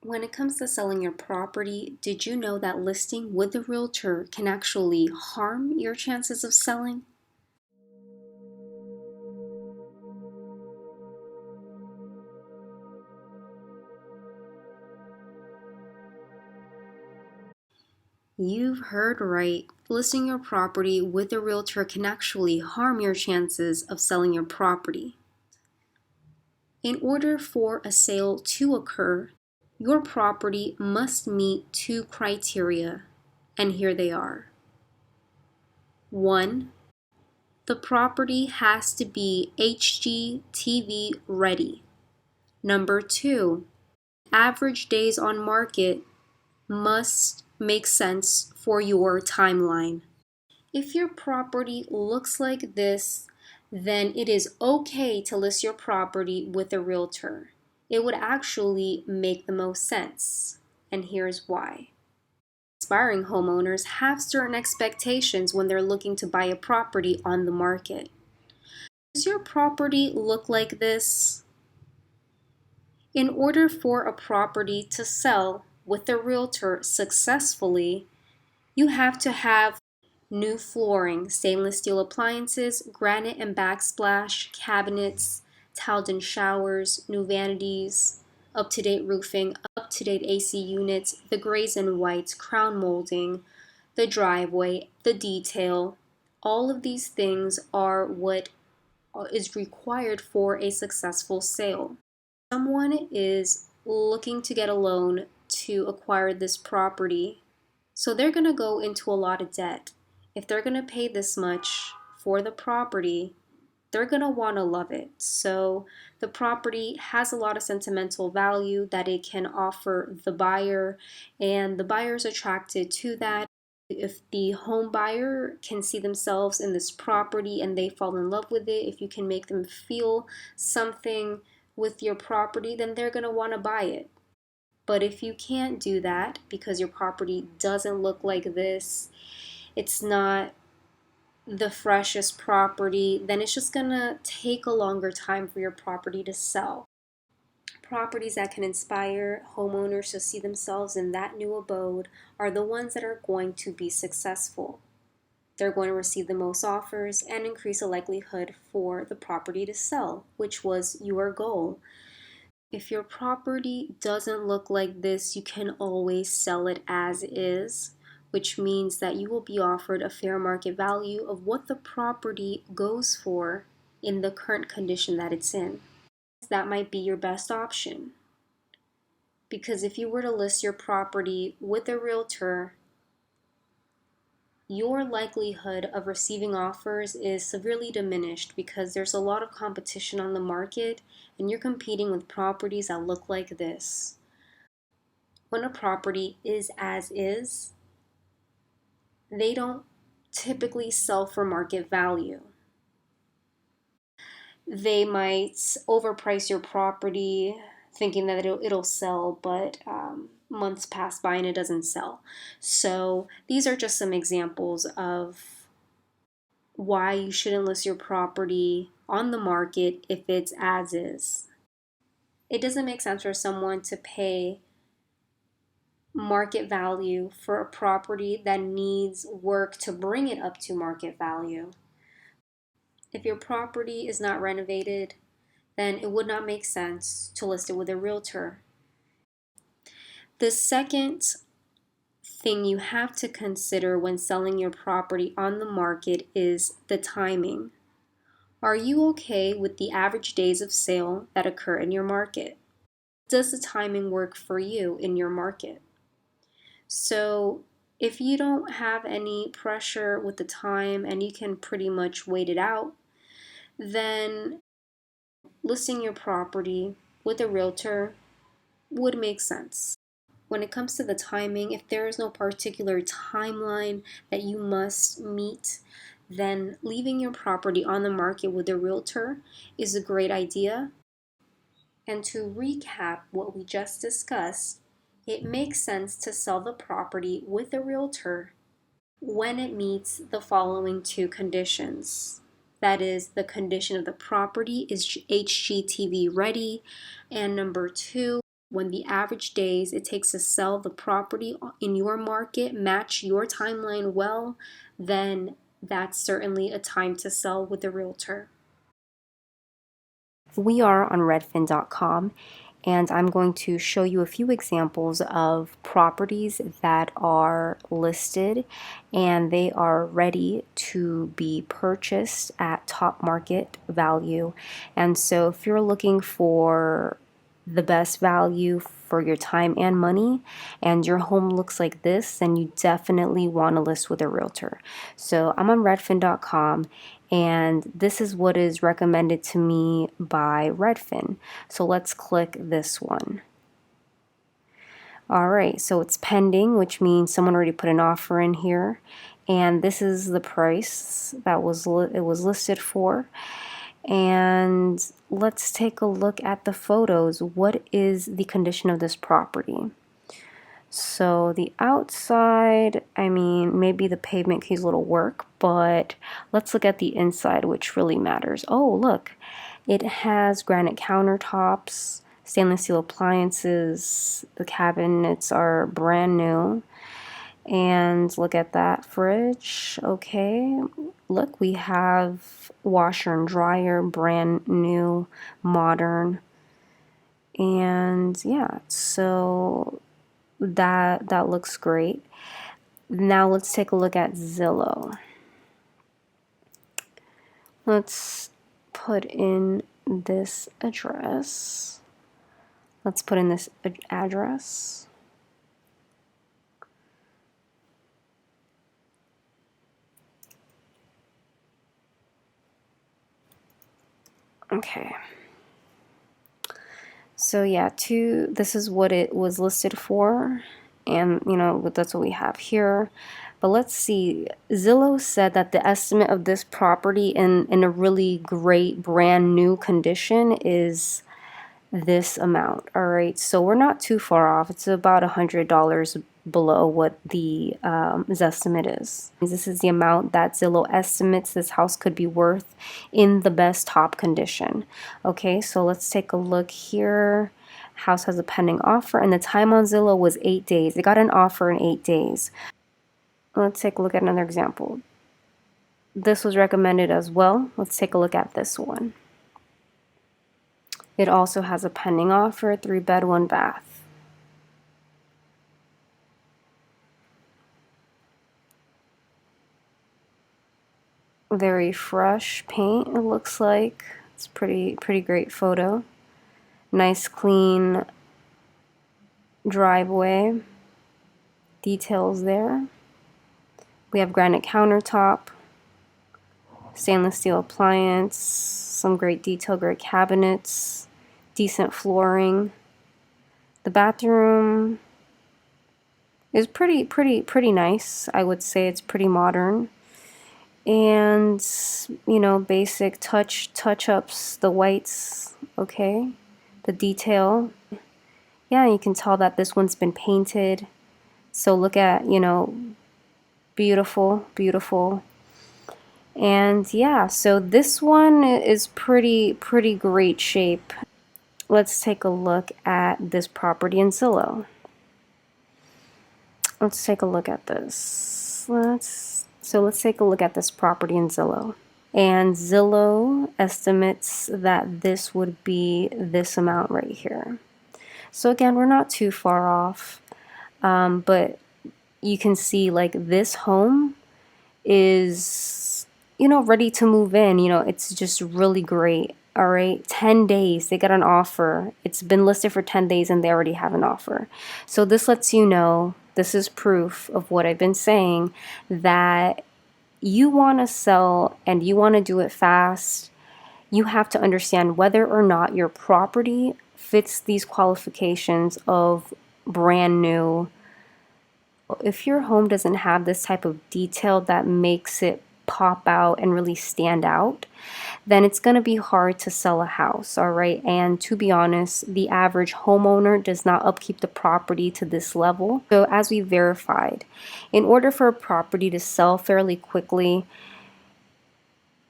When it comes to selling your property, did you know that listing with a realtor can actually harm your chances of selling? You've heard right. Listing your property with a realtor can actually harm your chances of selling your property. In order for a sale to occur, your property must meet two criteria, and here they are. 1. The property has to be HGTV ready. Number 2, average days on market must make sense for your timeline. If your property looks like this, then it is okay to list your property with a realtor. It would actually make the most sense, and here's why. Aspiring homeowners have certain expectations when they're looking to buy a property on the market. Does your property look like this? In order for a property to sell with a realtor successfully, you have to have new flooring, stainless steel appliances, granite and backsplash, cabinets, tiled in showers, new vanities, up-to-date roofing, up-to-date AC units, the grays and whites, crown molding, the driveway, the detail. All of these things are what is required for a successful sale. Someone is looking to get a loan to acquire this property, so they're going to go into a lot of debt. If they're going to pay this much for the property, they're going to want to love it. So the property has a lot of sentimental value that it can offer the buyer, and the buyer's attracted to that. If the home buyer can see themselves in this property and they fall in love with it, if you can make them feel something with your property, then they're going to want to buy it. But if you can't do that because your property doesn't look like this, it's not the freshest property, then it's just going to take a longer time for your property to sell. Properties that can inspire homeowners to see themselves in that new abode are the ones that are going to be successful. They're going to receive the most offers and increase the likelihood for the property to sell, which was your goal. If your property doesn't look like this, you can always sell it as is, which means that you will be offered a fair market value of what the property goes for in the current condition that it's in. That might be your best option. Because if you were to list your property with a realtor, your likelihood of receiving offers is severely diminished because there's a lot of competition on the market and you're competing with properties that look like this. When a property is as is, they don't typically sell for market value. They might overprice your property thinking that it'll sell, but months pass by and it doesn't sell. So these are just some examples of why you shouldn't list your property on the market if it's as is. It doesn't make sense for someone to pay market value for a property that needs work to bring it up to market value. If your property is not renovated, then it would not make sense to list it with a realtor. The second thing you have to consider when selling your property on the market is the timing. Are you okay with the average days of sale that occur in your market? Does the timing work for you in your market? So if you don't have any pressure with the time and you can pretty much wait it out, then listing your property with a realtor would make sense. When it comes to the timing, if there is no particular timeline that you must meet, then leaving your property on the market with a realtor is a great idea. And to recap what we just discussed, it makes sense to sell the property with a realtor when it meets the following two conditions. That is, the condition of the property is HGTV ready, and number 2, when the average days it takes to sell the property in your market match your timeline well, then that's certainly a time to sell with a realtor. We are on redfin.com, and I'm going to show you a few examples of properties that are listed and they are ready to be purchased at top market value. And so if you're looking for the best value for your time and money, and your home looks like this, then you definitely want to list with a realtor. So I'm on redfin.com, and this is what is recommended to me by Redfin. So let's click this one. All right, so it's pending, which means someone already put an offer in here, and this is the price that it was listed for. And let's take a look at the photos. What is the condition of this property? So the outside, I mean, maybe the pavement needs a little work, but let's look at the inside, which really matters. Oh, look, it has granite countertops, stainless steel appliances. The cabinets are brand new. And look at that fridge. Okay, look, we have washer and dryer, brand new, modern. And yeah, so that looks great. Now let's take a look at Zillow. Let's put in this address. Let's put in this address. Okay. So yeah, this is what it was listed for, and you know, that's what we have here. But let's see, Zillow said that the estimate of this property in a really great brand new condition is this amount. All right, so we're not too far off. It's about $100 below what the estimate is. This is the amount that Zillow estimates this house could be worth in the best top condition. Okay, so let's take a look here. House has a pending offer, and the time on Zillow was 8 days. They got an offer in 8 days. Let's take a look at another example. This was recommended as well. Let's take a look at this one. It also has a pending offer, 3-bed, 1-bath. Very fresh paint, it looks like. It's pretty great photo. Nice clean driveway. Details there. We have granite countertop, stainless steel appliance, some great detail, great cabinets, decent flooring. The bathroom is pretty nice. I would say it's pretty modern. And you know, basic touch-ups, the whites, okay, the detail. Yeah, you can tell that this one's been painted. So look at, you know, beautiful. And yeah, so this one is pretty great shape. Let's take a look at this property in Zillow. Let's take a look at this. Let's take a look at this property in Zillow. And Zillow estimates that this would be this amount right here. So again, we're not too far off, but you can see like this home is, you know, ready to move in. You know, it's just really great. All right, 10 days, they got an offer. It's been listed for 10 days and they already have an offer. So this lets you know, this is proof of what I've been saying, that you want to sell and you want to do it fast. You have to understand whether or not your property fits these qualifications of brand new. If your home doesn't have this type of detail that makes it pop out and really stand out, then it's going to be hard to sell a house, all right? And to be honest, the average homeowner does not upkeep the property to this level. So as we verified, in order for a property to sell fairly quickly,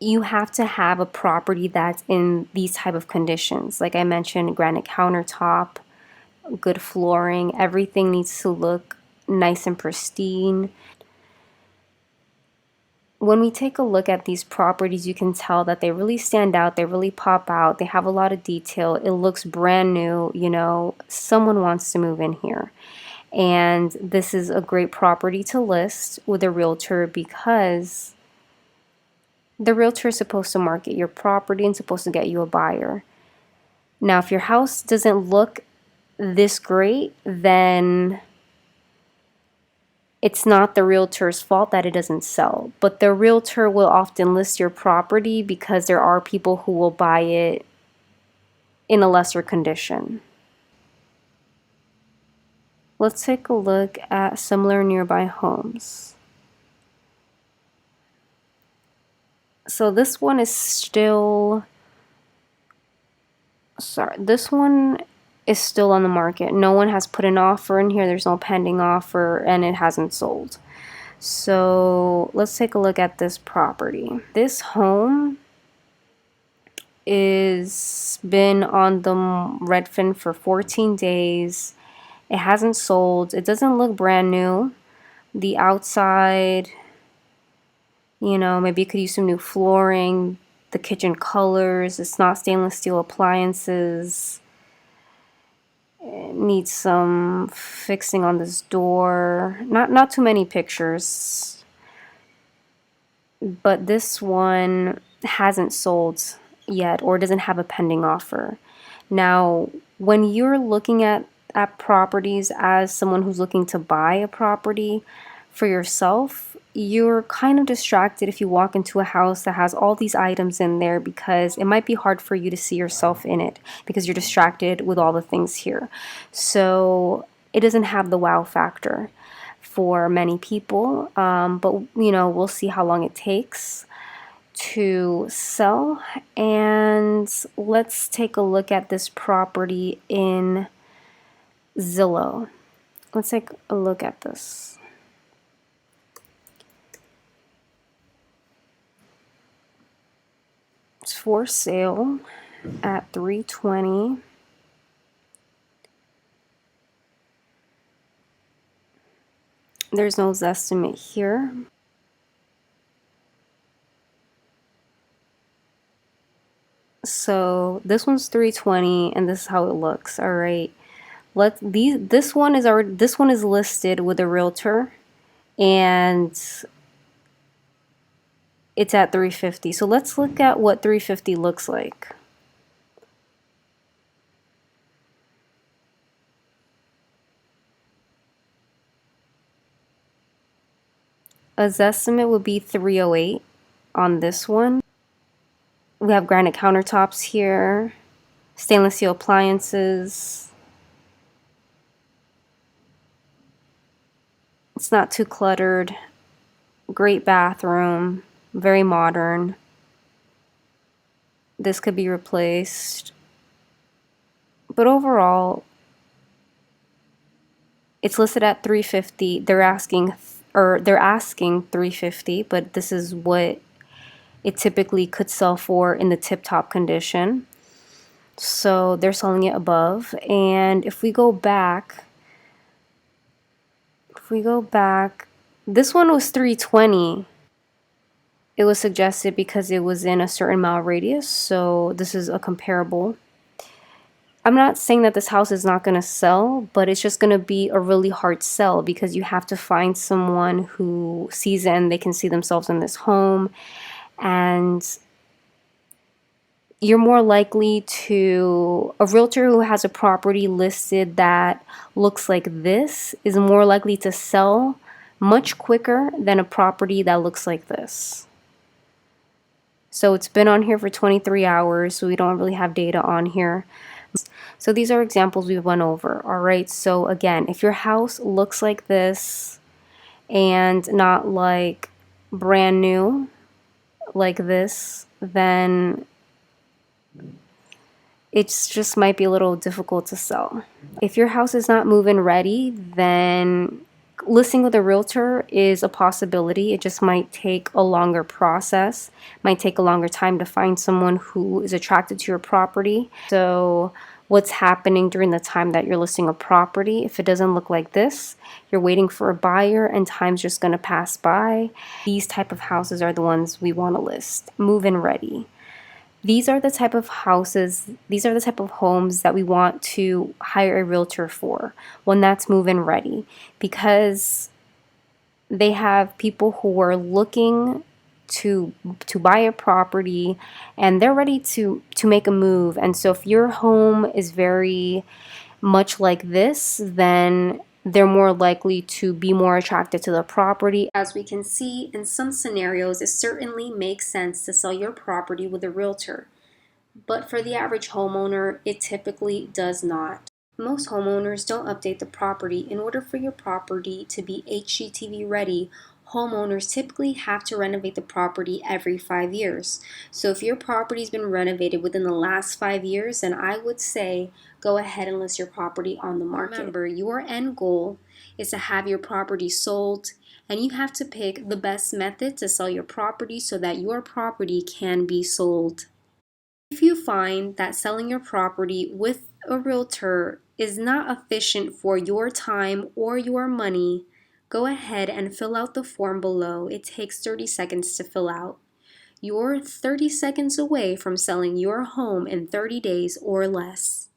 you have to have a property that's in these type of conditions. Like I mentioned, granite countertop, good flooring. Everything needs to look nice and pristine. When we take a look at these properties, you can tell that they really stand out, they really pop out, they have a lot of detail, it looks brand new, you know, someone wants to move in here. And this is a great property to list with a realtor because the realtor is supposed to market your property and supposed to get you a buyer. Now, if your house doesn't look this great, then it's not the realtor's fault that it doesn't sell, but the realtor will often list your property because there are people who will buy it in a lesser condition. Let's take a look at similar nearby homes. So this one is still, this one is still on the market. No one has put an offer in here. There's no pending offer and it hasn't sold. So let's take a look at this property. This home is been on the Redfin for 14 days. It hasn't sold. It doesn't look brand new. The outside, you know, maybe you could use some new flooring. The kitchen colors, it's not stainless steel appliances. It needs some fixing on this door. Not too many pictures. But this one hasn't sold yet or doesn't have a pending offer. Now, when you're looking at properties as someone who's looking to buy a property for yourself, you're kind of distracted if you walk into a house that has all these items in there because it might be hard for you to see yourself in it because you're distracted with all the things here. So it doesn't have the wow factor for many people, but you know, we'll see how long it takes to sell. And let's take a look at this property in Zillow. Let's take a look at this. It's for sale at $320. There's no estimate here. So this one's $320 and this is how it looks. All right. This one is listed with a realtor and it's at $350. So let's look at what $350 looks like. A estimate would be $308 on this one. We have granite countertops here, stainless steel appliances. It's not too cluttered. Great bathroom, very modern. This could be replaced. But overall, it's listed at $350. They're asking $350, but this is what it typically could sell for in the tip-top condition. So they're selling it above. And if we go back, this one was $320. It was suggested because it was in a certain mile radius, so this is a comparable. I'm not saying that this house is not going to sell, but it's just going to be a really hard sell because you have to find someone who sees it and they can see themselves in this home. And you're more likely to, a realtor who has a property listed that looks like this is more likely to sell much quicker than a property that looks like this. So it's been on here for 23 hours, so we don't really have data on here. So these are examples we went over. All right, so again, if your house looks like this and not like brand new like this, then it's just might be a little difficult to sell. If your house is not move-in ready, then listing with a realtor is a possibility. It just might take a longer process, might take a longer time to find someone who is attracted to your property. So what's happening during the time that you're listing a property. If it doesn't look like this, you're waiting for a buyer and time's just going to pass by. These type of houses are the ones we want to list. Move-in ready. These are the type of houses, these are the type of homes that we want to hire a realtor for, one that's move-in ready, because they have people who are looking to buy a property and they're ready to make a move. And so if your home is very much like this, then they're more likely to be more attracted to the property. As we can see, in some scenarios, it certainly makes sense to sell your property with a realtor. But for the average homeowner, it typically does not. Most homeowners don't update the property. In order for your property to be HGTV ready, homeowners typically have to renovate the property every 5 years. So if your property's been renovated within the last 5 years, then I would say go ahead and list your property on the market. Remember, your end goal is to have your property sold, and you have to pick the best method to sell your property so that your property can be sold. If you find that selling your property with a realtor is not efficient for your time or your money, go ahead and fill out the form below. It takes 30 seconds to fill out. You're 30 seconds away from selling your home in 30 days or less.